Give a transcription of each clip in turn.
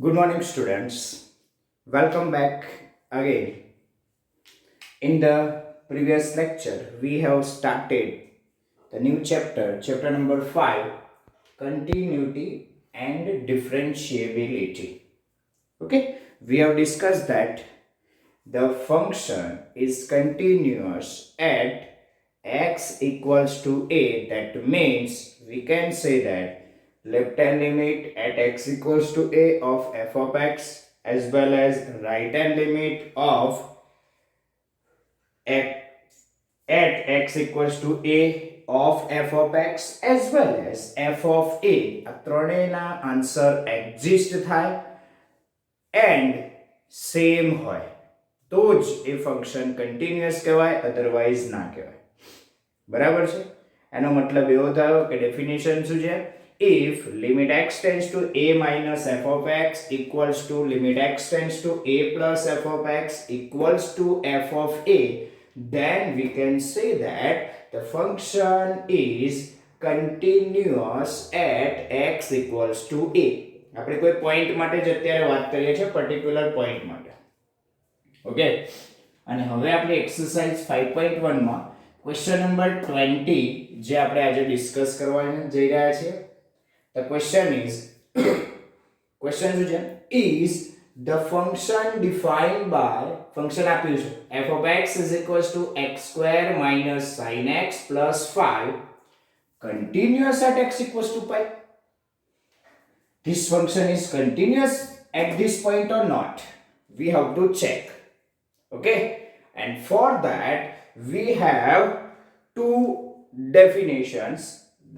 Good morning, students. Welcome back again. In the previous lecture, we have started the new chapter, chapter number 5, continuity and differentiability. Okay, we have discussed that the function is continuous at x equals to a. That means we can say that left hand limit at x equals to a of f of x as well as right hand limit of x at x equals to a of f of x as well as f of a આ ત્રણેયના answer exist થાય and same હોય તો જ એ function continuous કહેવાય, otherwise ના કહેવાય. બરાબર છે? એનો મતલબ એવો થયો કે ડેફિનેશન શું છે? If limit x tends to a minus f of x equals to limit x tends to a plus f of x equals to f of a, then we can say that the function is continuous at x equals to a. આપણે કોઈ point માટે જ અત્યારે વાત કરીએ છીએ, particular point માટે. Okay, અને હવે આપણે એક્સરસાઇઝ 5.1 માં ક્વેશ્ચન નંબર 20 જે આપણે આજે ડિસ્કસ કરવા જઈ રહ્યા છીએ. The question is is the function defined by function આપ્યું છે f of x is equals to x square minus sin x plus 5 continuous at x equals to pi. This function is continuous at this point or not? We have to check. Okay, and for that we have two definitions.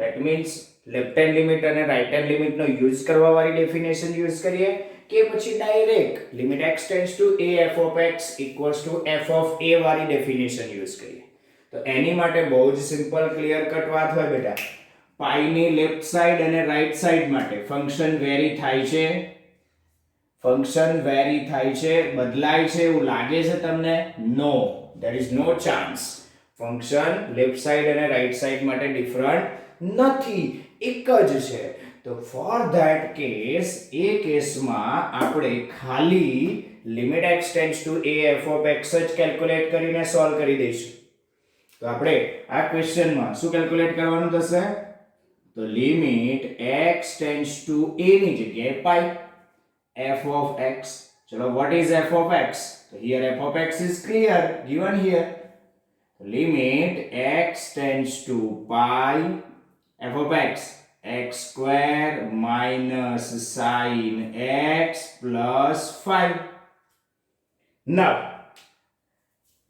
That means left hand limit અને right hand limit નો use કરવા વાળી definition use કરીએ કે પછી direct limit x tends to a f of x equals to f of a વાળી definition use કરીએ. તો એની માટે બહુ જ સિમ્પલ ક્લિયર કટ વાત હોય બેટા. પાઈ ની લેફ્ટ સાઈડ અને રાઈટ સાઈડ માટે ફંક્શન વેરી થાય છે, બદલાય છે એવું લાગે છે તમને? નો, there is no chance. Function left side અને રાઈટ સાઈડ માટે ડિફરન્ટ નથી, એક જ છે. તો ફોર ધેટ કેસ એ કેસમાં આપણે ખાલી limit x tends to a f of x જ કેલ્ક્યુલેટ કરીને સોલ્વ કરી દઈશું. તો આપણે આ ક્વેશ્ચનમાં શું કેલ્ક્યુલેટ કરવાનું થશે? તો limit x tends to a ની જગ્યાએ પાઈ f of x. ચલો, what is f of x? So here f of x is clear, given here. Limit x tends to pi f of x square minus sin x plus 5. Now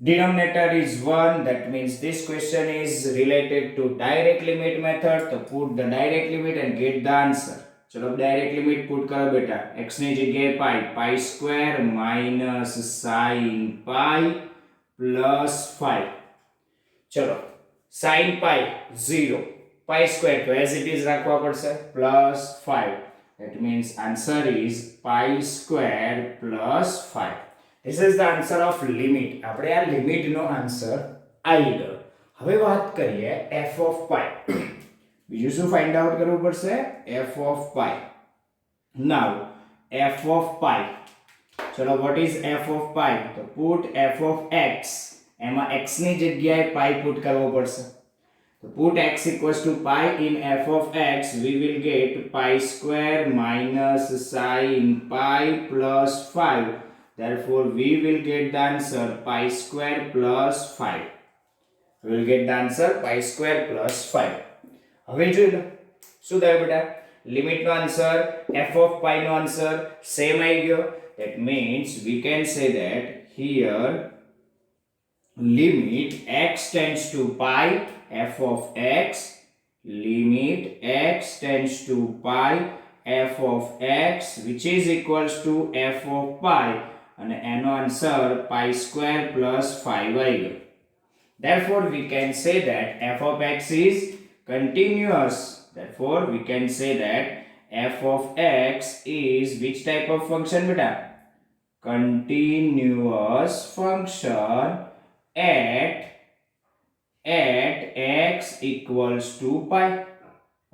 denominator is 1, that means this question is related to direct limit method. So put the direct limit and get the answer. चलो direct limit put करो बेटा. x ની જગ્યાએ pi square minus sin pi plus 5. चलो sin pi 0, pi square तो as it is રાખવા પડશે plus 5. That means answer is pi square plus 5. This is the answer of limit. આપણે આ લિમિટ નો આન્સર આવી ગયો. હવે વાત કરીએ f of pi. બીજું શું ફાઇન્ડ આઉટ કરવું પડશે? f of pi. Now f of pi, ચલો what is f of pi? તો put f of x, એમાં x ની જગ્યાએ pi પુટ કરવો પડશે. તો put x equals to pi in f of x, we will get pi square minus sin pi plus 5. Therefore we will get the answer pi square plus 5. We will get the answer pi square plus 5. હવે જોઈ લો શું થયું બેટા? Limit નો answer, f of pi નો answer same આવી ગયો. That means we can say that here limit x tends to pi f of x, limit x tends to pi f of x which is equals to f of pi, and એનો answer pi square plus 5 આવી ગયો. Therefore we can say that f of x is continuous. Therefore we can say that f of x is which type of function beta? Continuous function at x equals to pi.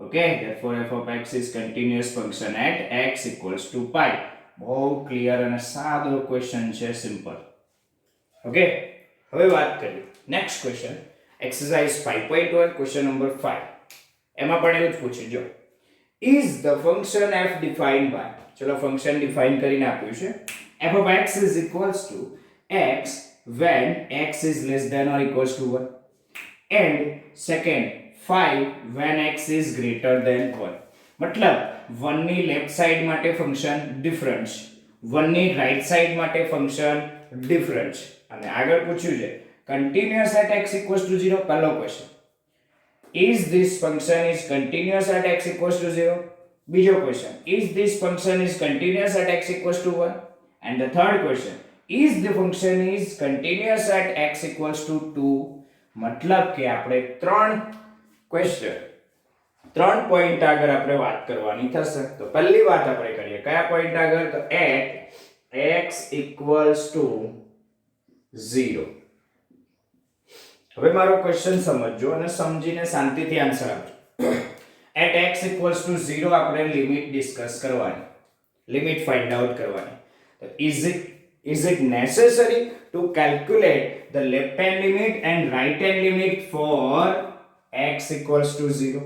Okay, therefore f of x is continuous function at x equals to pi. બહુ clear અને સાદો question છે, simple. Okay, હવે વાત કરીએ next question, exercise 5.1 question number 5. એમાં પણ એવું જ પૂછ્યું, જો is the function f defined by, ચલો ફંક્શન ડિફાઇન કરીને આપ્યું છે, f of x is equals to x when x is less than or equals to 1, and second 5 when x is greater than 1. મતલબ 1 ની લેફ્ટ સાઈડ માટે function different છે, 1 ની right side માટે ફંક્શન ડિફરન્ટ છે, અને આગળ પૂછ્યું છે continuous at x equals to 0. પહેલો question, is this function is continuous at x equals to 0. બીજો question, is this function is continuous at x equals to 1. and the third question, is the function is continuous at x equals to 2. મતલબ કે આપણે ત્રણ question, ત્રણ point આગળ આપણે વાત કરવાની થશે. તો પહેલી વાત આપણે કરીએ કયા પોઈન્ટ આગળ, તો at x equals to 0. હવે મારો ક્વેશ્ચન સમજજો અને સમજીને શાંતિથી આન્સર આપજો. at x equals to 0 આપણે લિમિટ ડિસ્કસ કરવાની, લિમિટ ફાઇન્ડ આઉટ કરવાની. તો is it necessary to calculate the left hand limit and right hand limit for x equals to 0.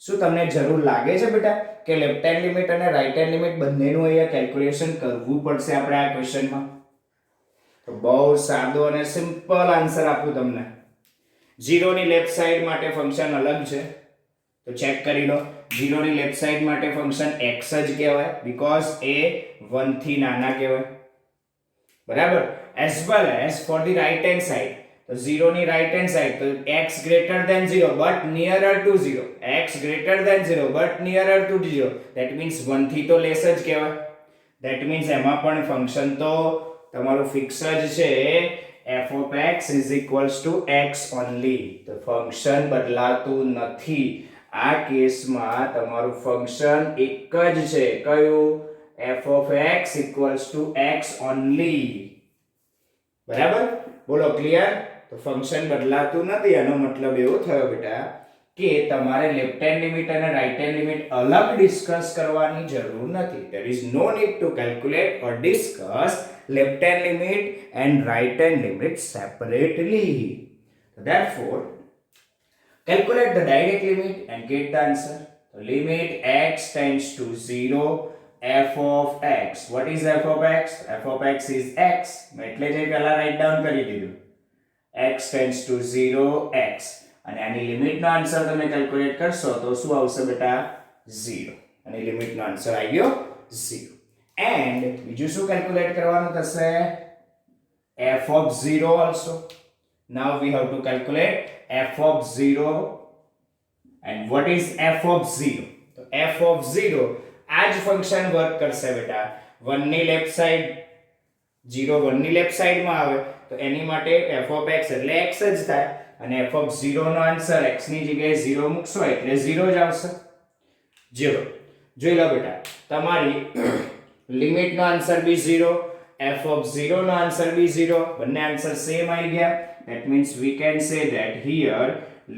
શું તમને જરૂર લાગે છે બેટા કે લેફ્ટ હેન્ડ લિમિટ અને રાઈટ હેન્ડ લિમિટ બંનેનું અહીંયા કેલ્ક્યુલેશન કરવું પડશે આપણે આ ક્વેશ્ચનમાં? તો બહુ સાદો અને સિમ્પલ આન્સર આપું તમને. 0 ની લેફ્ટ સાઈડ માટે ફંક્શન અલગ છે, તો ચેક કરી લો. 0 ની લેફ્ટ સાઈડ માટે ફંક્શન x જ કહેવાય બીકોઝ એ 1 થી નાના કહેવાય, બરાબર. as well as for the right hand side, તો 0 ની રાઈટ હેન્ડ સાઈડ તો x greater than 0 but nearer to 0, x greater than 0 but nearer to 0, that means 1 થી તો લેસ જ કહેવાય. that means એમાં પણ ફંક્શન તો તમારું ફિક્સ જ છે, f of x is equals to x only. તો ફંક્શન બદલાતું નથી આ કેસમાં, તમારું ફંક્શન એક જ છે, કયું? f of x equals to x only. બરાબર, બોલો ક્લિયર? તો ફંક્શન બદલાતું નથી, એનો મતલબ એવો થયો બેટા કે તમારે લેફ્ટ હેન્ડ લિમિટ અને રાઈટ હેન્ડ લિમિટ અલગ ડિસ્કસ કરવાની જરૂર નથી. there is no need to calculate or discuss left hand limit and right hand limit separately. Therefore calculate the direct limit and get the answer. So limit x tends to 0, f of x. What is f of x? f of x is x. મેં એટલે જ પહેલા right down કરી દીધું. x tends to 0, x. અને આની લિમિટનો answer તમે calculate કરશો તો શું આવશે બેટા? 0. અને લિમિટનો આન્સર આવી ગયો 0. એન્ડ બીજું શું કેલ્ક્યુલેટ કરવાનું થશે? f of 0 also. Now we have to calculate f of 0. and what is f of 0? તો f of 0 આ જ ફંક્શન વર્ક કરશે બેટા. 1 ની લેફ્ટ સાઈડ 0 1 ની લેફ્ટ સાઈડમાં આવે તો એની માટે f of x એટલે x જ થાય, અને f of 0 નો આન્સર x ની જગ્યાએ 0 મૂકશો એટલે 0 જ આવશે. 0 જોઈ લો બેટા, તમારી લિમિટ નો આન્સર બી 0, f of 0 નો આન્સર બી 0, બંને આન્સર સેમ આવી ગયા. that means we can say that here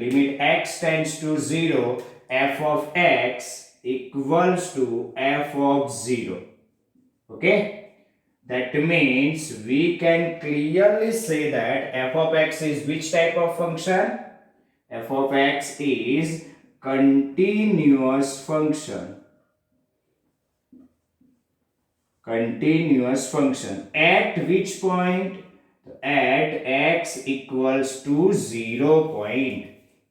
limit x tends to 0, f of x equals to f of 0. Okay, that means we can clearly say that f of x is which type of function? f of x is continuous function. Continuous function at which point? at x equals to 0 point.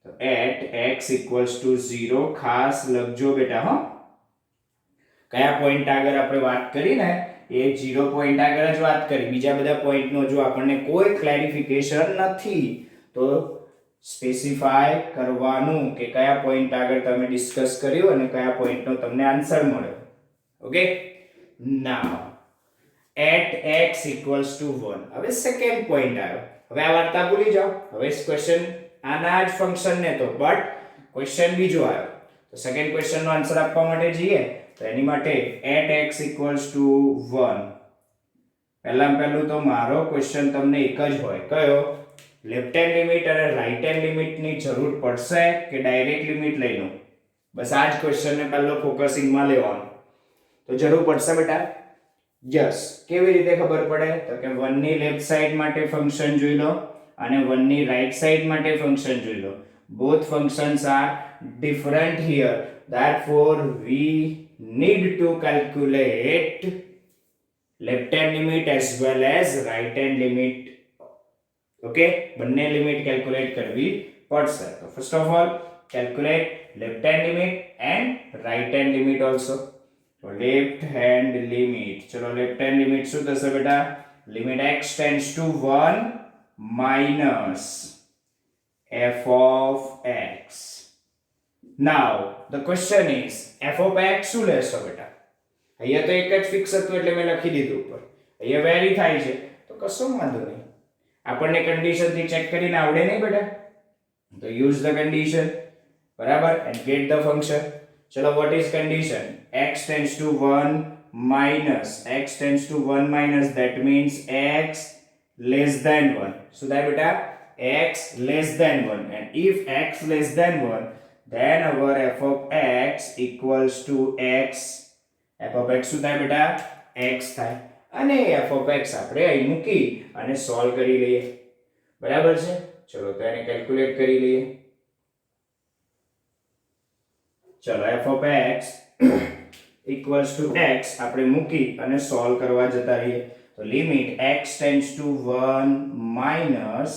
તો at x equals to 0 ખાસ લખજો બેટા. હો, કયા point આગળ આપણે વાત કરી ને એ 0 પોઈન્ટ આગળ જ વાત કરી, બીજા બધા પોઈન્ટનો જો આપણને કોઈ ક્લેરિફિકેશન નથી તો સ્પેસિફાય કરવાનું કે કયા પોઈન્ટ આગળ તમે ડિસ્કસ કર્યું અને કયા પોઈન્ટનો તમને આન્સર મળ્યો. Okay, now at x equals to 1. હવે સેકન્ડ પોઈન્ટ આવ્યો. હવે આ વાર્તા ભૂલી જાઓ, હવે ક્વેશ્ચન આના જ ફંક્શન ને તો બટ ક્વેશ્ચન બીજો આવ્યો. તો સેકન્ડ ક્વેશ્ચન નો આન્સર આપવા માટે જઈએ તો એની માટે at x equals to 1. પહેલું તો મારો ક્વેશ્ચન તમને એક જ હોય, કયો? લેફ્ટ હેન્ડ લિમિટ અને રાઈટ હેન્ડ લિમિટ ની જરૂર પડશે કે ડાયરેક્ટ લિમિટ લઈ લો? બસ આ જ ક્વેશ્ચન ને પહેલો ફોકસિંગ માં લેવાનો. તો જરૂર પડશે બેટા યસ, કેવી રીતે ખબર પડે? તો કે 1 ની લેફ્ટ સાઈડ માટે ફંક્શન જોઈ લો અને 1 ની રાઈટ સાઈડ માટે ફંક્શન જોઈ લો. Both functions are different here, therefore we need to calculate left hand limit as well as right hand limit. Okay, બંને લિમિટ કેલ્ક્યુલેટ કરવી પડશે. તો first of all calculate left hand limit and right hand limit also. તો left hand limit, ચલો left hand limit શું થશે બેટા? Limit x tends to 1 minus f of x. Now the question is f of x શું લેશો બેટા? અહીંયા તો એક જ ફિક્સ હતું એટલે મેં લખી દીધું ઉપર. અહીંયા વેરી થાય છે તો કશો વાંધો નહીં, આપણને કન્ડિશન થી ચેક કરીને આવડે નહીં બેટા, તો યુઝ ધ કન્ડિશન, બરાબર, એન્ડ ગેટ ધ ફંક્શન. ચલો what is condition? x tends to 1 minus, x tends to 1 minus, that means x less than 1. શું થાય બેટા? x less than 1, and if x less than 1 then our f of x equals to x. f of x શું થાય બેટા? x થાય, અને f of x આપણે અહીં મૂકી અને સોલ્વ કરી લઈએ, બરાબર છે. ચલો તો એને કેલ્ક્યુલેટ કરી લઈએ. ચલો f of x equals to x આપણે મૂકી અને સોલ્વ કરવા જતા રહીએ. તો limit x tends to 1 minus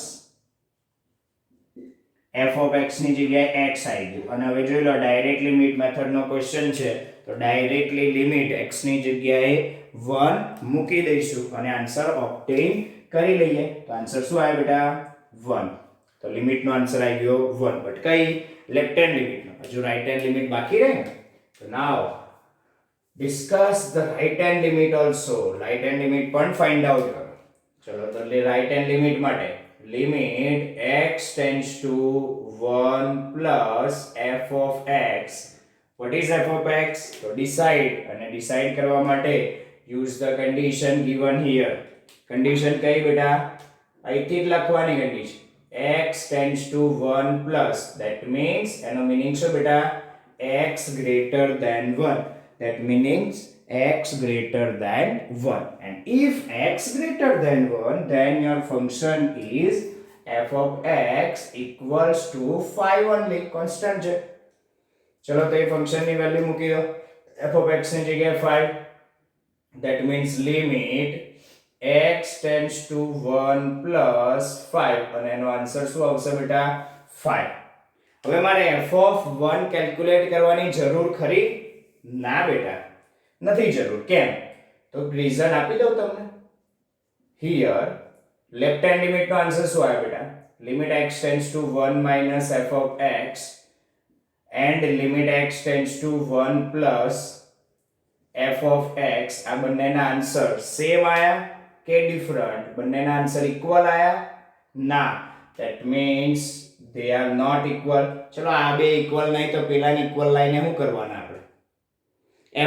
f of x ની જગ્યાએ x આવી ગયું, અને હવે જોઈ લો ડાયરેક્ટ લિમિટ મેથડનો ક્વેશ્ચન છે તો ડાયરેક્ટલી લિમિટ x ની જગ્યાએ 1 મૂકી દઈશું અને આન્સર ઓબ્ટેન કરી લઈએ. તો આન્સર શું આવે બેટા? 1. તો લિમિટનો આન્સર આવી ગયો 1, બટ કઈ? લેફ્ટ હેન્ડ લિમિટનો. હજુ રાઈટ હેન્ડ લિમિટ બાકી રહે ને. તો now discuss the right hand limit also. Right hand limit પણ ફાઇન્ડ આઉટ કરો. ચલો તો રાઈટ હેન્ડ લિમિટ માટે limit x tends to 1 plus f of x. What is f of x? તો decide, અને decide કરવા માટે use the condition given here. condition કઈ બેટા? અહીંથી જ લખવાની condition. x tends to 1 plus, that means એનો મીનિંગ શું બેટા? x greater than 1. that means x greater than 1, and if x greater than 1 then your function is f of x equals to 5 only, constant છે. ચલો તો એ function ની value મૂકી દો. f of x ની જગ્યાએ 5, that means limit x tends to 1 plus 5, અને એનો આન્સર શું આવશે બેટા? 5. હવે મારે f of 1 કેલ્ક્યુલેટ કરવાની જરૂર ખરી? ના બેટા, નથી જરૂર. કેમ? તો રીઝન આપી દઉં તમને. હિયર લેફ્ટ હેન્ડ લિમિટ નો આન્સર શું આવે બેટા? Limit x tends to 1 minus f of x and limit x tends to 1 plus f of x. આ બંનેના આન્સર સેમ આયા કે ડિફરન્ટ? બંનેના આન્સર ઇક્વલ આયા? ના, that means they are not equal. ચલો આ બે ઇક્વલ નહીં તો પેલાની ઇક્વલ લાઈને શું કરવાના આપણે?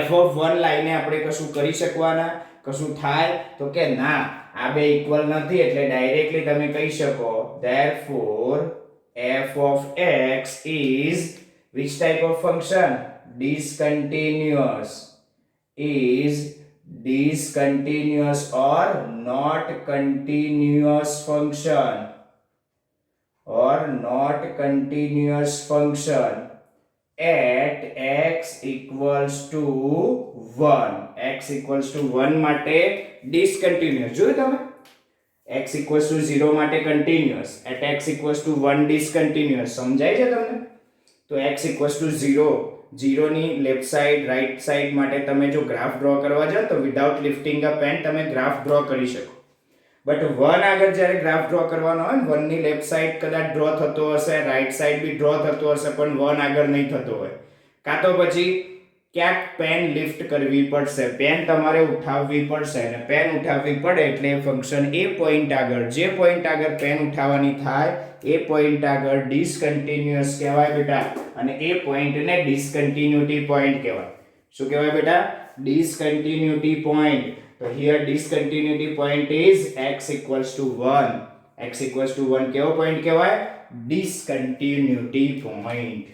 f of 1 લાઈને આપણે કશું કરી શકવાના? કશું થાય? તો કે ના, આ બે ઇક્વલ નથી એટલે ડાયરેક્ટલી તમે કહી શકો therefore f of x is which type of function? Discontinuous. Is discontinuous or not continuous function, or not continuous function at x equals to 1. x equals to 1 માટે discontinuous. જોયું તમે? x equals to 0 માટે continuous, at x equals to 1 discontinuous. સમજાય છે તમને? તો x equals to 0, 0 ની left side right side માટે તમે જો ગ્રાફ ડ્રો કરવા જાઓ તો વિધાઉટ લિફ્ટિંગ અ પેન તમે ગ્રાફ ડ્રો કરી શકો, બટ 1 આગળ જ્યારે ગ્રાફ ડ્રો કરવાનો હોય, 1 ની લેફ્ટ સાઈડ કદાચ ડ્રો થતો હશે, રાઈટ સાઈડ બી ડ્રો થતો હશે, પણ 1 આગળ નહીં થતો હોય, કાં તો પછી ક્યાંક પેન લિફ્ટ કરવી પડશે, પેન તમારે ઉઠાવવી પડશે, અને પેન ઉઠાવવી પડે એટલે ફંક્શન એ પોઈન્ટ આગળ, જે પોઈન્ટ આગળ પેન ઉઠાવવાની થાય એ પોઈન્ટ આગળ ડિસકન્ટિન્યુઅસ કહેવાય બેટા, અને એ પોઈન્ટને ડિસકન્ટિન્યુટી પોઈન્ટ કહેવાય. શું કહેવાય બેટા? Discontinuity point. તો here discontinuity point is x equals to 1. x equals to 1 કેવો પોઈન્ટ કહેવાય? ડિસકન્ટિન્યુટી પોઈન્ટ.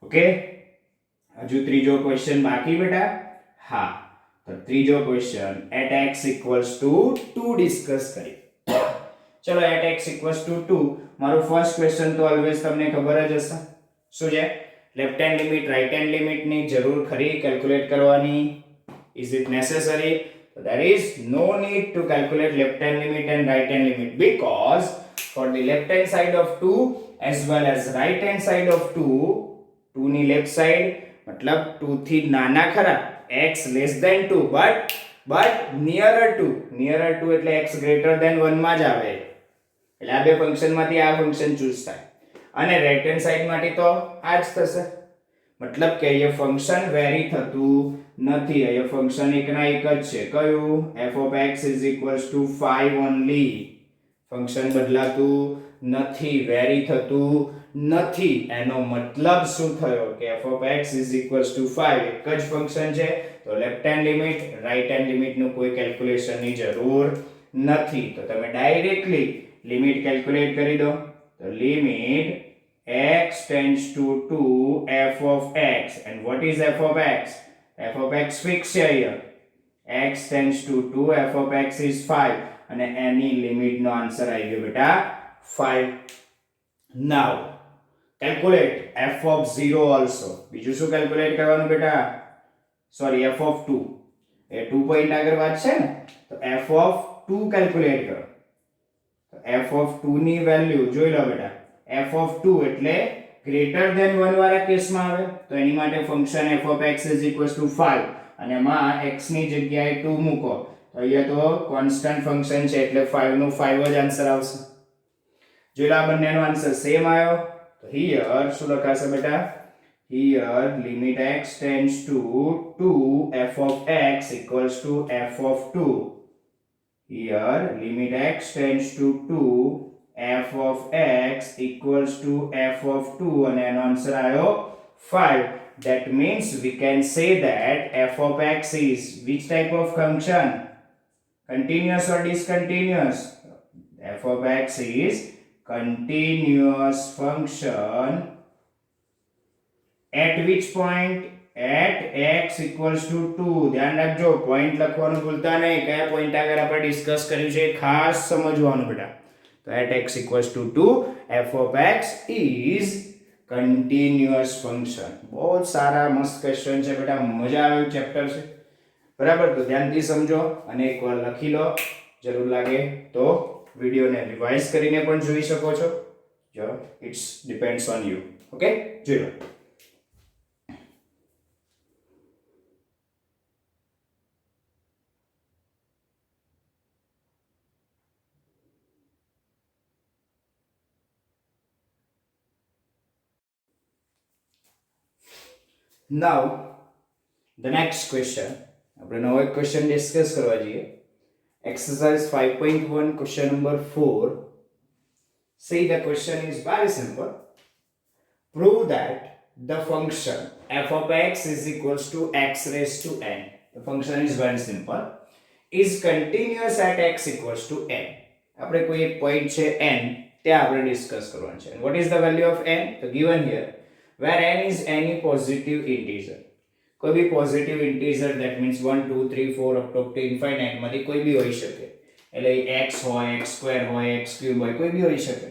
ઓકે, હજુ ત્રીજો ક્વેશ્ચન બાકી બેટા? હા, તો ત્રીજો question at x equals to 2 discuss કરી. ચલો at x equals to 2 મારું ફર્સ્ટ ક્વેશ્ચન તો ઓલવેઝ તમને ખબર જ હશે શું છે left hand limit right hand limit ની જરૂર ખરી કેલ્ક્યુલેટ કરવાની is it necessary so there is no need to calculate left hand limit and right hand limit because for the left hand side of 2 as well as right hand side of 2 ની left side મતલબ 2 થી નાના ખરા x less than 2 but nearer to એટલે x greater than 1 માં જ આવે એટલે આ બે ફંક્શન માંથી આ ફંક્શન ચૂઝ થાય અને રાઈટ હેન્ડ સાઈડ માટે તો આ જ થશે મતલબ કે એ ફંક્શન વેરી થતું નથી એ ફંક્શન એકના એક જ છે કયું f of x is equals to 5 only function બદલાતું નથી વેરી થતું નથી એનો મતલબ શું થયો કે f of x is equals to 5 એક જ ફંક્શન છે તો left hand limit right hand limit નું કોઈ કેલ્ક્યુલેશન ની જરૂર નથી તો તમે ડાયરેક્ટલી લિમિટ કેલ્ક્યુલેટ કરી દો તો limit x tends to 2 f of x and what is f of x f of x fixed here x tends to 2 f of x is 5 અને એની લિમિટ નો આન્સર આવી ગયો બેટા 5 now calculate f of 0 also બીજું શું calculate કરવાનું બેટા sorry f of 2 A 2 point આગળ વાત છે ને તો f of 2 કેલ્ક્યુલેટ કરો તો f of 2 ની વેલ્યુ જોઈ લો બેટા f of 2 એટલે ગ્રેટર ધેન 1 વાળા કેસમાં આવે તો એની માટે function f of x is equals to 5 અને માં x ની જગ્યાએ 2 મૂકો તો અહીંયા તો કોન્સ્ટન્ટ ફંક્શન છે એટલે 5 નું 5 જ આન્સર આવશે જોઈ લો આ બંનેનો આન્સર સેમ આવ્યો તો હિયર શું લખાશે બેટા here limit x tends to 2 f of x equals to f of 2 here limit x tends to 2 f of x equals to f of 2 and an answer ayo 5 that means we can say that f of x is which type of function continuous or discontinuous f of x is continuous function at which point at x equals to 2 ધ્યાન રાખજો point લખવાનું ભૂલતા નહીં કયા point આગળ આપણે discuss કર્યું છે ખાસ સમજવાનું બેટા તો at x equals to 2 f of x is continuous function बहुत सारा मस्त क्वेश्चन છે બેટા મજા આવે ચેપ્ટર છે બરાબર તો ધ્યાનથી સમજો અને એકવાર લખી લો જરૂર લાગે તો વિડિયોને રિવાઇઝ કરીને પણ જોઈ શકો છો જો it's depends on you okay જોઈ લો Now, the next question. આપણે નવો એક ક્વેશ્ચન ડિસ્કસ કરવા જઈએ exercise 5.1 question number 4. See, the question is very simple. Prove that the function f of x is equals to x raised to n. The function is very simple. Is continuous at x equals to n. આપણે કોઈ એક point છે n ત્યાં આપણે discuss કરવાનું છે. And what is the value of n? So given here where n is any positive integer. કોઈ B positive integer that means 1 2 3 4 up to infinite માંથી કોઈ બી હોઈ શકે એટલે x હોય x સ્ક્વેર હોય x ક્યુબ હોય કોઈ બી હોઈ શકે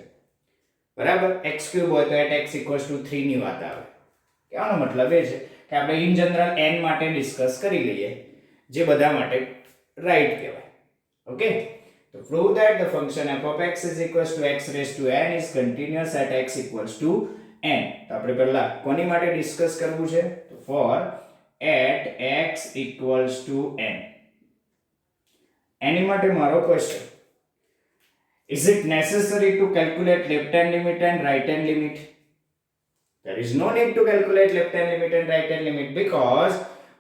બરાબર x ક્યુબ હોય તો at x equals to 3 ની વાત આવે કહેવાનો મતલબ એ છે કે આપણે ઇન જનરલ n માટે ડિસ્કસ કરી લઈએ જે બધા માટે રાઈટ કહેવાય ઓકે તો prove that the function f of x is equals to x raised to n is continuous at x equals to n તો આપણે પહેલા કોની માટે ડિસ્કસ કરવું છે તો for at x equals to n એની માટે મારો question is it necessary to calculate left hand limit and right hand limit there is no need to calculate left hand limit and right hand limit because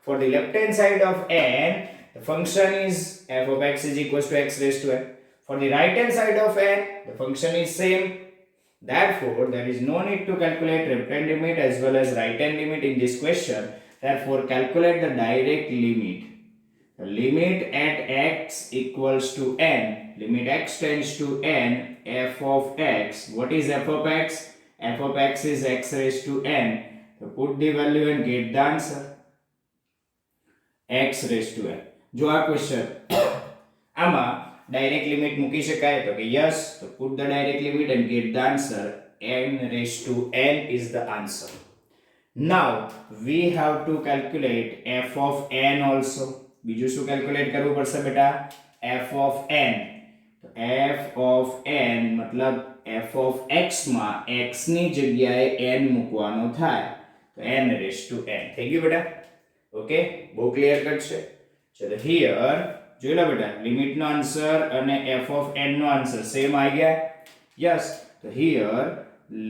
for the left hand side of n the function is f of x is equals to x raised to n for the right hand side of n the function is same. Therefore, there is no need to calculate left hand limit as well as right hand limit in this question. Therefore, calculate the direct limit. The limit at x equals to n. Limit x tends to n. F of x. What is f of x? F of x is x raised to n. So, put the value and get the answer. x raise to n. જો આ question આમાં direct limit મૂકી શકાય તો કે yes, તો put the direct limit and get the answer. n raised to n is the answer. Now we have to calculate f of n also. બીજું શું કેલ્ક્યુલેટ કરવું પડશે બેટા? f of n. તો f of n મતલબ f of x માં x ની જગ્યાએ n મૂકવાનો થાય તો n raised to n. થઈ ગયું બેટા? ઓકે, બહુ ક્લિયર કટ છે. ચલો હિયર જોઈ લો બેટા, લિમિટ નો આન્સર અને f of n નો આન્સર સેમ આવી ગયા. યસ, તો here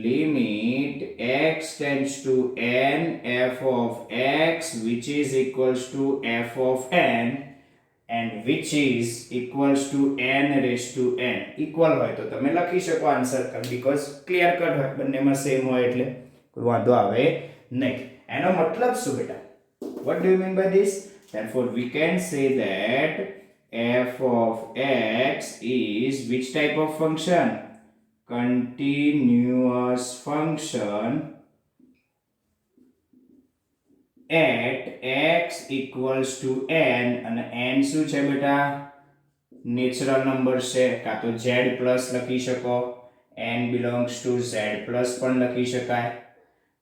limit x tends to n f of x which is equals to f of n and which is equals to n raised to n. equal હોય તો તમે લખી શકો answer because clear cut હોય, બંનેમાં same હોય એટલે કોઈ વાંધો આવે નહીં. એનો મતલબ શું બેટા? what do you mean by this? Therefore we can say that f of x is which type of function? Continuous function at x equals to n. અને n શું છે બેટા? નેચરલ નંબર છે, કાં તો z પ્લસ લખી શકો, n belongs to z plus પણ લખી શકાય.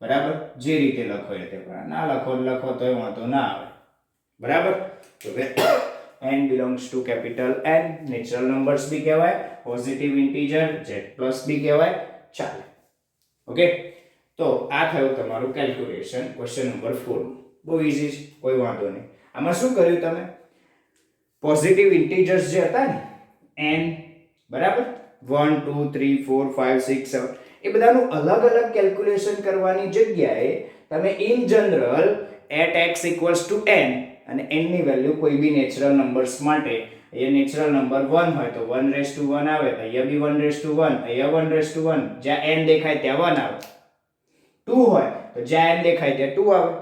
બરાબર? જે રીતે લખો એ રીતે, પણ ના લખો તોય વાંધો ના આવે. બરાબર? તો n belongs to capital N, natural numbers બી કહેવાય, પોઝિટિવ ઇન્ટીજર z પ્લસ બી કહેવાય, ચાલે. ઓકે, તો આ થયું તમારું કેલ્ક્યુલેશન ક્વેશ્ચન નંબર 4. બહુ ઈઝી છે, કોઈ વાંધો નહીં. આમાં શું કર્યું તમે? પોઝિટિવ ઇન્ટીજર્સ જે હતા ને n, બરાબર, 1 2 3 4 5 6 7, એ બધાનું અલગ અલગ કેલ્ક્યુલેશન કરવાની જગ્યાએ તમે in general at x equals to n અને n ની વેલ્યુ કોઈ બી નેચરલ નંબર્સ માટે, અહીંયા નેચરલ નંબર 1 હોય તો 1 રેઝ ટુ 1 આવે, અહીંયા બી 1 રેઝ ટુ 1, અહીંયા 1 રેઝ ટુ 1, જ્યાં n દેખાય ત્યાં 1 આવે. 2 હોય તો જ્યાં n દેખાય ત્યાં 2 આવે.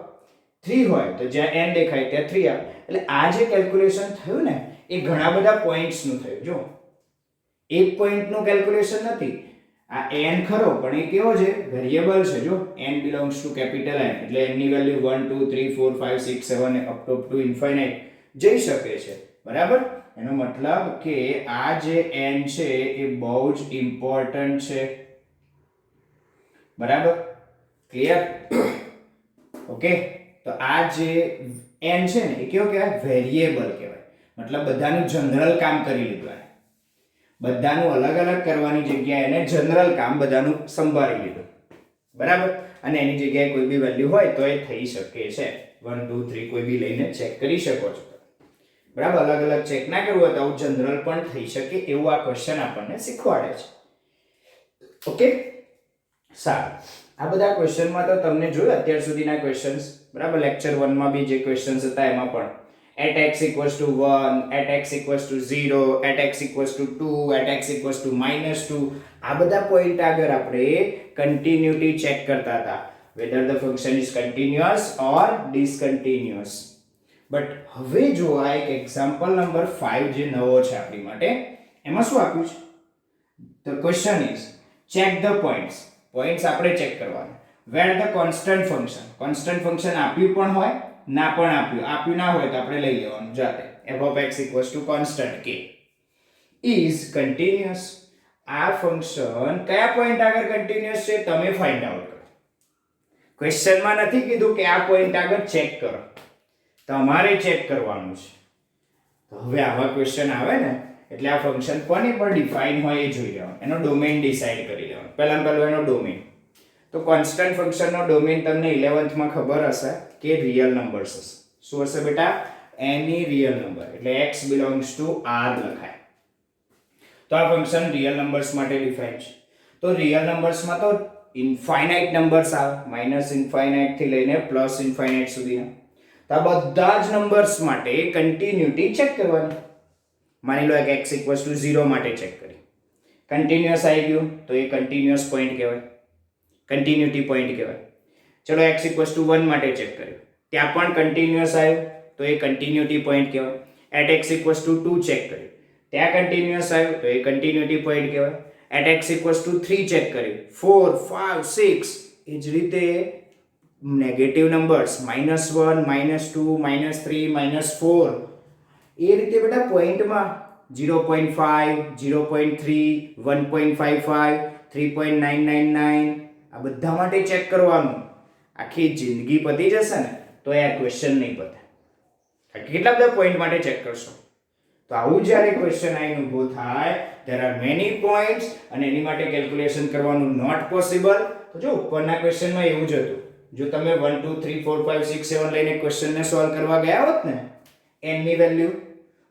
3 હોય તો જ્યાં n દેખાય ત્યાં 3 આવે. એટલે આ જે કેલ્ક્યુલેશન થયું ને એ ઘણા બધા પોઈન્ટ્સ નું થયું. જો એક પોઈન્ટ નું કેલ્ક્યુલેશન નથી આ n ખરો, પણ એ કેવો છે? વેરિયેબલ છે. જો n belongs to capital N એટલે n ની વેલ્યુ 1 2 3 4 5 6 7 અપ ટુ ઇન્ફાઇનાઇટ જઈ શકે છે. બરાબર? એનો મતલબ કે આ જે n છે એ બહુ જ ઇમ્પોર્ટન્ટ છે. બરાબર? ક્લિયર? ઓકે, તો આ જે n છે ને એ કેવો કહેવાય? વેરિયેબલ કહેવાય. મતલબ બધાનું જનરલ કામ કરી લીધું, બધાનું અલગ અલગ કરવાની જગ્યાએ એને જનરલ કામ બધાનું સંભાળી લીધું. બરાબર? અને એની જગ્યાએ કોઈ બી વેલ્યુ હોય તો એ થઈ શકે છે. 1 2 3 કોઈ બી લઈને ચેક કરી શકો છો. બરાબર? અલગ અલગ ચેક ના કરવું હોય તો આવું જનરલ પણ થઈ શકે એવું આ ક્વેશ્ચન આપણને શીખવાડે છે. ઓકે, સારું. આ બધા ક્વેશ્ચનમાં તો તમને જોયું અત્યાર સુધીના ક્વેશ્ચન્સ. બરાબર? લેક્ચર 1 માં બી જે ક્વેશ્ચન્સ હતા એમાં પણ at x equals to 1, at x equals to 0, at x equals to 2, at x equals to -2, આ બધા પોઈન્ટ આગળ આપણે કન્ટિન્યુટી ચેક કરતા હતા, whether the function is continuous or discontinuous. But હવે જો આ એક એક્ઝામ્પલ નંબર 5 જે નવો છે આપણી માટે, એમાં શું આપ્યું છે? The question is check the points. Points આપણે ચેક કરવાના. where the constant function આપ્યું પણ હોય, ના પણ આપ્યું ના હોય તો આપણે લઈ લેવાનું જાતે. f of x equals to constant k is continuous. આ ફંક્શન કયા પોઈન્ટ આગળ કન્ટિન્યુઅસ છે તમે ફાઇન્ડ આઉટ કરો. ક્વેશ્ચનમાં નથી કીધું કે આ પોઈન્ટ આગળ ચેક કરો, તમારે ચેક કરવાનું છે. તો હવે આવા ક્વેશ્ચન આવે ને એટલે આ ફંક્શન કોની પર ડિફાઇન હોય એ જોઈ લેવાનું, એનો ડોમેન ડિસાઈડ કરી લેવાનું. પહેલું એનો ડોમેન. તો કોન્સ્ટન્ટ ફંક્શનનો ડોમેન તમને 11th માં ખબર હશે કે રિયલ નંબર્સ હશે. શું હશે બેટા? એની રિયલ નંબર, એટલે x belongs to r લખાય. તો આ ફંક્શન રિયલ નંબર્સ માટે ડિફાઇન છે. તો રિયલ નંબર્સમાં તો ઇન્ફાઇનાઇટ નંબર્સ આવે, માઇનસ ઇન્ફાઇનાઇટ થી લઈને પ્લસ ઇન્ફાઇનાઇટ સુધીના. તો આ બધા જ નંબર્સ માટે કન્ટિન્યુટી ચેક કરવાની. માની લો કે x equals to 0 માટે ચેક કરી, કન્ટિન્યુઅસ આવી ગયું તો એ કન્ટિન્યુઅસ પોઈન્ટ કહેવાય, કન્ટિન્યુટી પોઈન્ટ કહેવાય. ચલો x equals to 1 માટે ચેક કર્યું, ત્યાં પણ કન્ટિન્યુઅસ આવ્યું તો એ કન્ટિન્યુટી પોઈન્ટ કહેવાય. at x equals to 2 check કર્યું, ત્યાં કન્ટિન્યુઅસ આવ્યું તો એ કન્ટિન્યુટી પોઈન્ટ કહેવાય. at x equals to 3 check કર્યું, 4 5 6 એ જ રીતે નેગેટિવ નંબર્સ -1 -2 -3 -4 એ રીતે બેટા પોઈન્ટમાં 0.5 0.3 1.55 3.999 આ બધા માટે ચેક કરવાનું. આખી જિંદગી પતી જશે ને તો આ ક્વેશ્ચન નહીં પતે. કેટલા બધા પોઈન્ટ માટે ચેક કરશો? તો આવું જ્યારે ક્વેશ્ચન આઈને ઊભો થાય there are many points અને એની માટે કેલ્ક્યુલેશન કરવાનું not possible. તો જો ઉપરના ક્વેશ્ચનમાં એવું જ હતું. જો તમે 1 2 3 4 5 6 7 લઈને ક્વેશ્ચનને સોલ્વ કરવા ગયા હોત ને n ની વેલ્યુ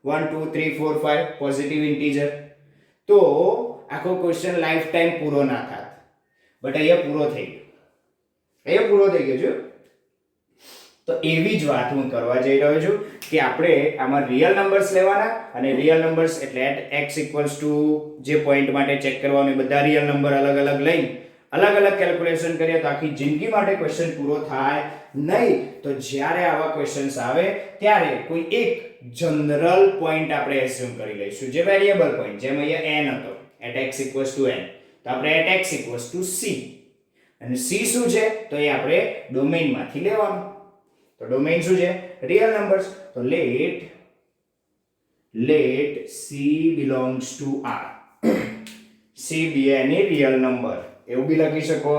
1 2 3 4 5 પોઝિટિવ ઇન્ટીજર તો આખો ક્વેશ્ચન લાઈફ ટાઈમ પૂરો ના થાત. બટ અહીંયા પૂરો થઈ ગયો. અહીંયા પૂરો થઈ ગયો છે. તો એવી જ વાત હું કરવા જઈ રહ્યો છું કે આપણે આમાં રિયલ નંબર્સ લેવાના અને રિયલ નંબર્સ એટલે x જે પોઈન્ટ માટે ચેક કરવાનું એ બધા રિયલ નંબર અલગ અલગ લઈને અલગ અલગ કેલ્ક્યુલેશન કરીએ તો આખી જિંદગી માટે ક્વેશ્ચન પૂરો થાય નહીં. તો જ્યારે આવા ક્વેશ્ચન્સ આવે ત્યારે કોઈ એક જનરલ પોઈન્ટ આપણે એઝ્યુમ કરી લઈશું જે વેરીએબલ પોઈન્ટ, જેમ અહીંયા n હતો at x n, તો આપણે at x c અને c શું છે તો એ આપણે ડોમેઇનમાંથી લેવાનું. તો ડોમેઇન શું છે? Real numbers. તો let c belongs to r. c be any real number. એવું બી લખી શકો,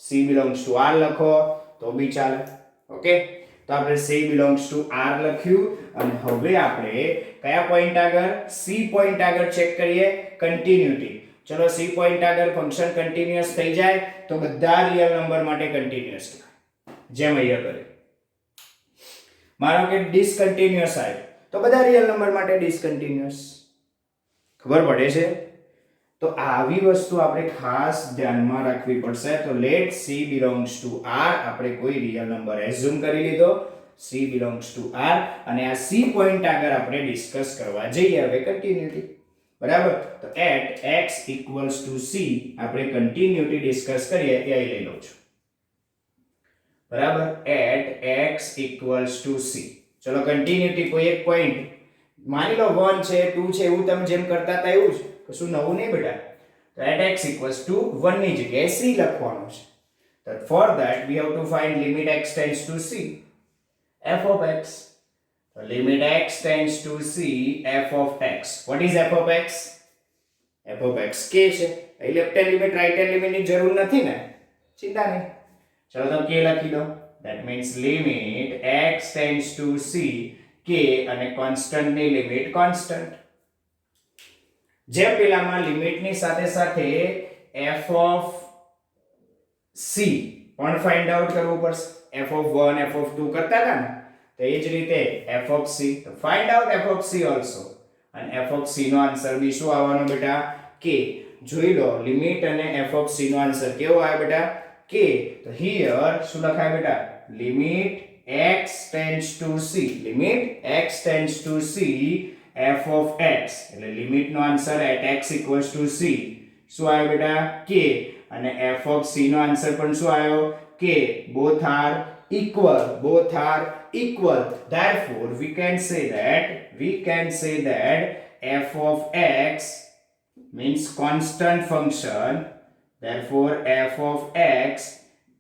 c belongs to r લખો તો બી ચાલે. ઓકે, તો આપણે c belongs to r લખ્યું અને હવે આપણે કયા પોઈન્ટ આગળ? c પોઈન્ટ આગળ ચેક કરીએ કન્ટિન્યુટી. ચલો c પોઈન્ટ આગળ ફંક્શન કન્ટિન્યુઅસ થઈ જાય તો બધા રિયલ નંબર માટે કન્ટિન્યુઅસ થાય. જેમ અહીંયા કરે. માનો કે ડિસકન્ટિન્યુઅસ આવે તો બધા રિયલ નંબર માટે ડિસકન્ટિન્યુઅસ. ખબર પડે છે? તો આવી વસ્તુ આપણે ખાસ ધ્યાનમાં રાખવી પડશે. તો late c belongs to r, આપણે કોઈ રિયલ નંબર એઝ્યુમ કરી લીધો c belongs to r અને આ c પોઈન્ટ આગળ આપણે ડિસ્કસ કરવા જઈએ હવે કન્ટિન્યુટી. બરાબર? તો at x = c આપણે કન્ટિન્યુટી ડિસ્કસ કરીએ એ અહીં લઈ લઉં છું. બરાબર? at x = c. ચલો કન્ટિન્યુટી કોઈ એક પોઈન્ટ માની લો 1 છે 2 છે એવું તમે જેમ કરતા હતા એવું જ, કશું નવું નહીં બેટા. તો at x = 1 ની જગ્યાએ c લખવાનું છે. તો for that we have to find limit x tends to c f of x. So limit x tends to c f of x. What is f of x? f of x k છે. અહીં left hand limit right hand લિમિટની જરૂર નથી ને, ચિંતા નહીં. ચલો તો k લખી દો. that means limit x tends to c k અને કોન્સ્ટન્ટ ની લિમિટ કોન્સ્ટન્ટ. જેમ પેલામાં લિમિટની સાથે સાથે f of c પણ ફાઇન્ડ આઉટ કરવું પડશે. f of 1 f of 2 કરતા હતા ને તો એ જ રીતે f of c. તો find out f of c also. અને f of c નો આન્સર બી શું આવવાનો બેટા? k. જોઈ લો લિમિટ અને f of c નો આન્સર કેવો આવે બેટા? k. તો હિયર શું લખાય બેટા? Limit x tends to c, limit x tends to c f of x. એટલે લિમિટ નો આન્સર at x = c શું આવ્યો બેટા? k. અને f of c નો આન્સર પણ શું આવ્યો? k. both are equal. Therefore we can say that f of x means constant function. Therefore f of x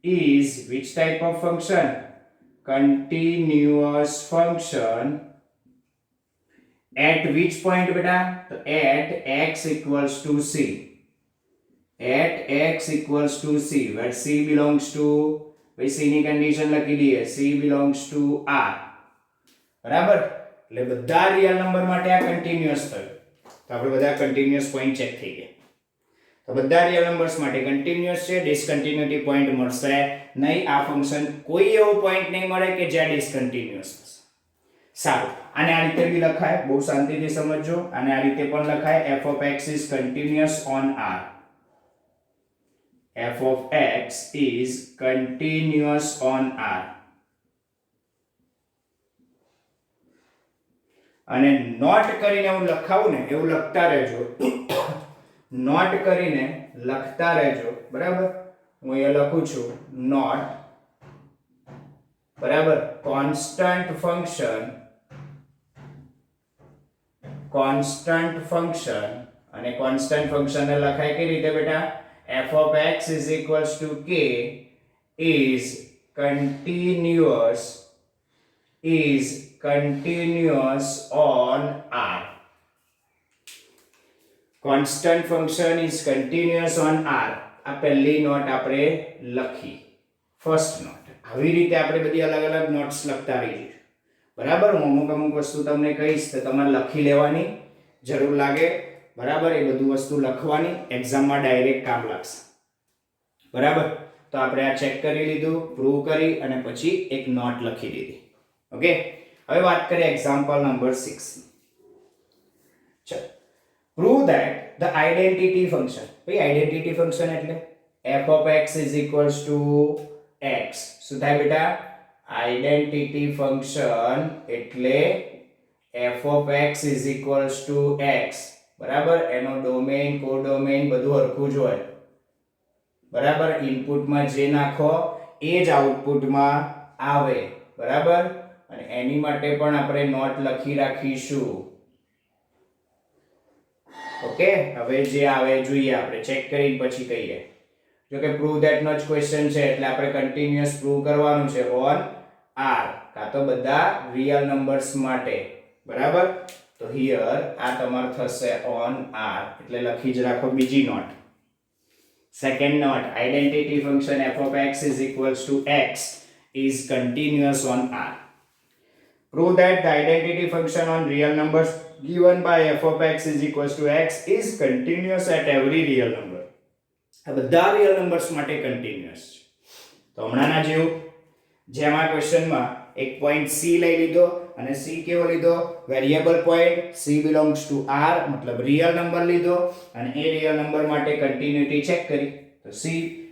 is which type of function? Continuous function. At which point beta? At x = c. At x = c, where c belongs to, ભાઈ c ની condition લખી દઈએ, c belongs to r. બરાબર? એટલે બધા real number માટે આ continuous થયું. તો આપણે બધા કન્ટિન્યુઅસ પોઈન્ટ ચેક થઈ ગયા. તો બધા રિયલ નંબર્સ માટે કન્ટિન્યુઅસ છે, ડિસકન્ટિન્યુટી પોઈન્ટ મળશે નહીં. આ ફંક્શન કોઈ એવો પોઈન્ટ નહીં મળે કે જ્યાં ડિસકન્ટિન્યુઅસ હશે. સારું, આને આ રીતે બી લખાય, બહુ શાંતિથી સમજજો. આને આ રીતે પણ લખાય, f of x is continuous on r. f of x is continuous on r. અને નોટ કરીને હું લખાવું ને એવું લખતા રહેજો. નોટ કરીને લખતા રહેજો. બરાબર? હું અહીંયા લખું છું નોટ. બરાબર? કોન્સ્ટન્ટ ફંક્શન અને કોન્સ્ટન્ટ ફંક્શન ને લખાય કઈ રીતે બેટા? f of x is equals to k is continuous is continuous on R. Constant function is continuous on R. આ પહેલી નોટ આપણે લખી, ફર્સ્ટ નોટ. આવી રીતે આપણે બધી અલગ અલગ નોટ્સ લખતા રહીશું, બરાબર. હું અમુક વસ્તુ તમને કહીશ તો તમારે લખી લેવાની જરૂર લાગે, બરાબર. એ બધું વસ્તુ લખવાની, એક્ઝામમાં ડાયરેક્ટ કામ લાગશે, બરાબર. તો આપણે આ ચેક કરી લીધું, પ્રૂવ કરી અને પછી એક નોટ લખી દીધી. ઓકે, હવે વાત કરીએ એક્ઝામ્પલ નંબર 6. ચલો, prove that the identity function. ભાઈ identity function એટલે f of x is equals to x. શું થાય બેટા? identity function એટલે f of x is equals to x, બરાબર. એનો ડોમેઇન કોડોમેઇન બધું હરખું જ હોય, બરાબર. ઇનપુટમાં જે નાખો એ જ આઉટપુટમાં આવે, બરાબર. અને એની માટે પણ આપણે નોટ લખી રાખીશું. ઓકે, હવે જે આવે જોઈએ, આપણે ચેક કરીને પછી કહીએ. જો કે પ્રૂવ ધેટ નો જ ક્વેશ્ચન છે એટલે આપણે કન્ટિન્યુઅસ પ્રૂવ કરવાનું છે ઓન આર, કાં તો બધા રિયલ નંબર્સ માટે, બરાબર. તો હિયર આ તમારું થશે ઓન આર, એટલે લખી જ રાખો બીજી note. Second note, identity function f of x is equals to x is continuous on R. Prove that the identity function on real numbers given by f of x is equals to x is continuous at every real number. આ બધા real numbers માટે continuous છે. તો હમણાંના જેવું, જેમ આ ક્વેશ્ચનમાં એક પોઈન્ટ c લઈ લીધો અને c કેવો લીધો? Variable point. c belongs to r, મતલબ રિયલ નંબર લીધો અને એ રિયલ નંબર માટે કન્ટિન્યુટી ચેક કરી. તો c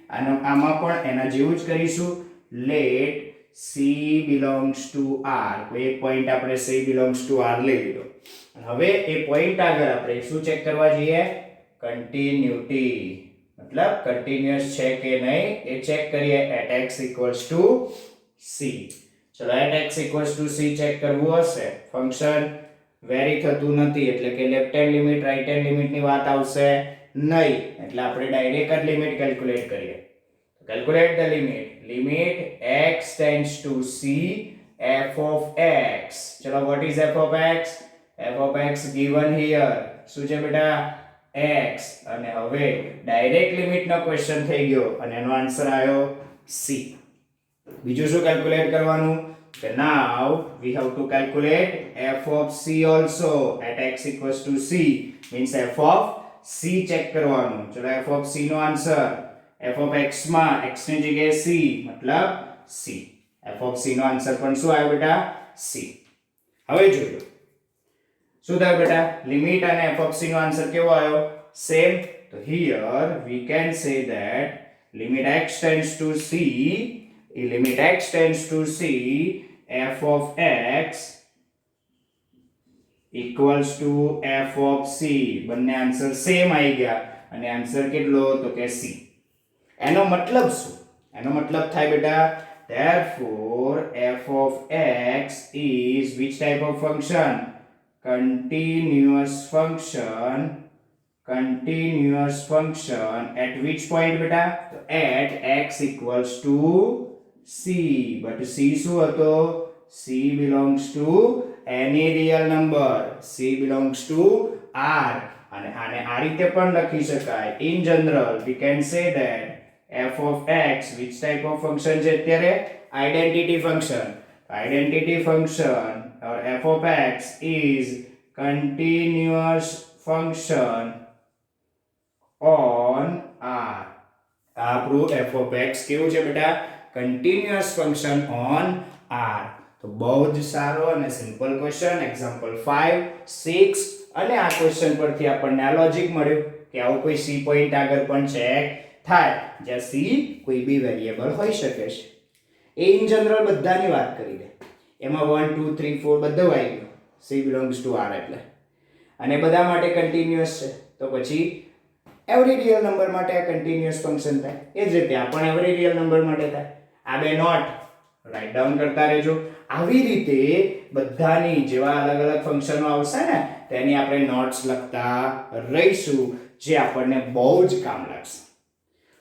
આમાં પણ એના જેવું જ કરીશું. Let c belongs to r. કોઈ એક પોઈન્ટ આપણે c belongs to r લઈ લીધો. હવે એ પોઈન્ટ આગળ આપણે શું ચેક કરવા જઈએ? કન્ટિન્યુટી, મતલબ કન્ટિન્યુઅસ છે કે નહીં એ ચેક કરીએ at x equals to c. ચલો, at x equals to c check કરવું હશે. ફંક્શન વેરી થતું નથી એટલે કે left hand limit right hand limit ની વાત આવશે નહીં, એટલે આપણે ડાયરેક્ટ જ લિમિટ કેલ્ક્યુલેટ કરીએ. Calculate the limit. Limit x tends to c f of x. ચલો, what is f of x? f of x given here. શું છે બેટા? x. અને હવે ડાયરેક્ટ લિમિટ નો ક્વેશ્ચન થઈ ગયો અને એનો આન્સર આવ્યો c. બીજું શું કેલ્ક્યુલેટ કરવાનું? કે now we have to calculate f of c also at x equals to c, means f of c check કરવાનું. ચલો, f of c નો આન્સર f of x માં x ની જગ્યાએ c, મતલબ c. f of c નો answer પણ શું આવ્યો બેટા? c. હવે જોજો શું થાય બેટા? લિમિટ અને f of c નો આન્સર કેવો આવ્યો? સેમ. તો here we can say that limit x tends to c, limit x tends to c, f of x equals to f of c. બંને આન્સર સેમ આવી ગયા અને answer કેટલો? તો કે c. એનો મતલબ શું? એનો મતલબ થાય બેટા, therefore f of x is which type of function? Continuous function. Continuous function at which point બેટા? તો at x equals to c. but c શું હતો? c belongs to any real number. c belongs to r. અને આને આ રીતે પણ લખી શકાય. in general we can say that f of x which type of function છે અત્યારે? identity function. Identity function or f of x is continuous function on R. આ proof f of x કેવું છે બેટા? continuous function on R. તો બહુ જ સારો અને સિમ્પલ ક્વેશ્ચન. એક્ઝામ્પલ 5, 6 અને આ ક્વેશ્ચન પરથી આપણને આ લોજિક મળ્યું કે આવું કોઈ c પોઈન્ટ આગળ પણ ચેક થાય જ્યાં c કોઈ બી વેરિયેબલ હોઈ શકે છે. એ ઇન જનરલ બધાની વાત કરી દે, એમાં 1 2 3 4 બધું આવી ગયું. c belongs to r એટલે, અને બધા માટે કન્ટિન્યુઅસ છે તો પછી એવરી રિયલ નંબર માટે આ કન્ટિન્યુઅસ ફંક્શન થાય. એ જ રીતે આ પણ એવરી રિયલ નંબર માટે થાય. આ બે નોટ રાઈટ ડાઉન કરતા રહેજો. આવી રીતે બધાની જેવા અલગ અલગ ફંક્શનો આવશે ને તેની આપણે નોટ્સ લખતા રહીશું, જે આપણને બહુ જ કામ લાગશે.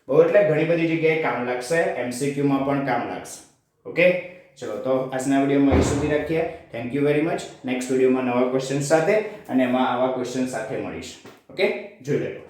બહુ એટલે ઘણી બધી જગ્યાએ કામ લાગશે, MCQ માં પણ કામ લાગશે. ઓકે, ચલો તો આજના વિડીયોમાં અહીં સુધી રાખીએ. Thank you very much. Next વિડીયોમાં નવા ક્વેશ્ચન સાથે અને એમાં આવા ક્વેશ્ચન સાથે મળીશું. ઓકે, જોઈ લેજો.